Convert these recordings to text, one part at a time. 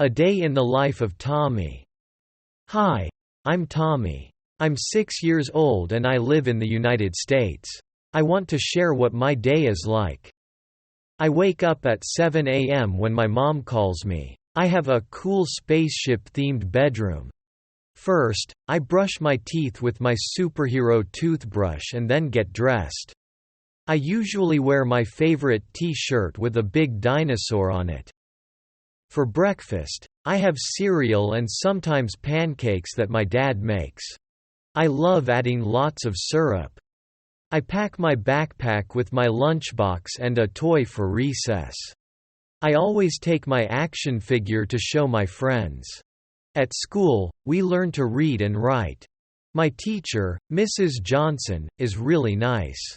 A day in the life of Tommy. Hi, I'm Tommy. I'm 6 years old and I live in the United States. I want to share what my day is like. I wake up at 7 a.m. when my mom calls me. I have a cool spaceship-themed bedroom. First, I brush my teeth with my superhero toothbrush and then get dressed. I usually wear my favorite t-shirt with a big dinosaur on it. For breakfast, I have cereal and sometimes pancakes that my dad makes. I love adding lots of syrup. I pack my backpack with my lunchbox and a toy for recess. I always take my action figure to show my friends. At school, we learn to read and write. My teacher, Mrs. Johnson, is really nice.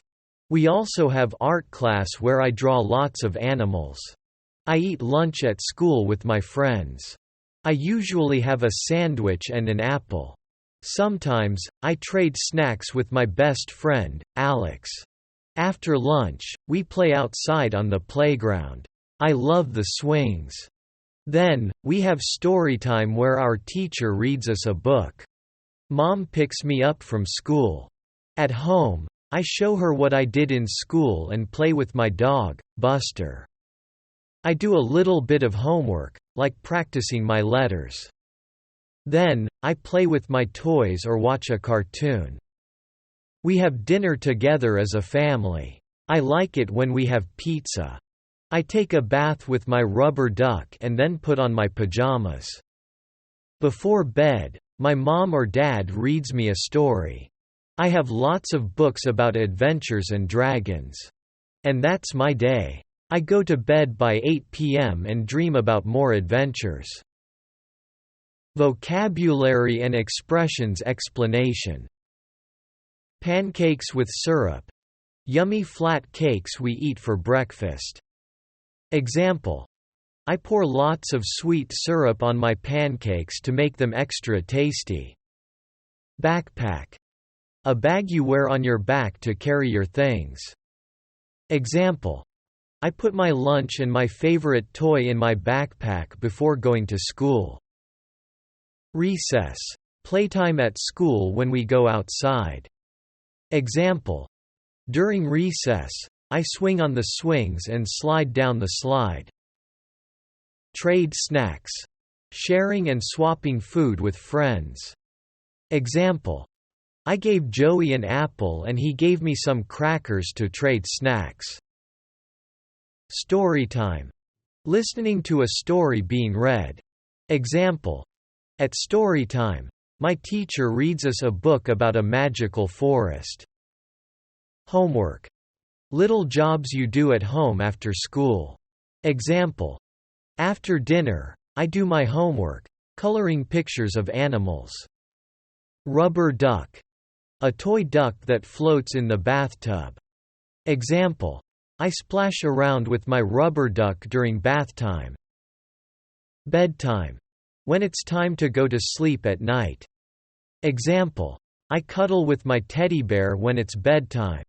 We also have art class where I draw lots of animals. I eat lunch at school with my friends. I usually have a sandwich and an apple. Sometimes, I trade snacks with my best friend, Alex. After lunch, we play outside on the playground. I love the swings. Then, we have storytime where our teacher reads us a book. Mom picks me up from school. At home, I show her what I did in school and play with my dog, Buster. I do a little bit of homework, like practicing my letters. Then, I play with my toys or watch a cartoon. We have dinner together as a family. I like it when we have pizza. I take a bath with my rubber duck and then put on my pajamas. Before bed, my mom or dad reads me a story. I have lots of books about adventures and dragons. And that's my day. I go to bed by 8 p.m. and dream about more adventures. Vocabulary and expressions explanation. Pancakes with syrup. Yummy flat cakes we eat for breakfast. Example. I pour lots of sweet syrup on my pancakes to make them extra tasty. Backpack. A bag you wear on your back to carry your things. Example. I put my lunch and my favorite toy in my backpack before going to school. Recess. Playtime at school when we go outside. Example. During recess, I swing on the swings and slide down the slide. Trade snacks. Sharing and swapping food with friends. Example. I gave Joey an apple and he gave me some crackers to trade snacks. Storytime. Listening to a story being read. Example. At storytime, my teacher reads us a book about a magical forest. Homework. Little jobs you do at home after school. Example. After dinner, I do my homework, coloring pictures of animals. Rubber duck. A toy duck that floats in the bathtub. Example. I splash around with my rubber duck during bath time. Bedtime. When it's time to go to sleep at night. Example. I cuddle with my teddy bear when it's bedtime.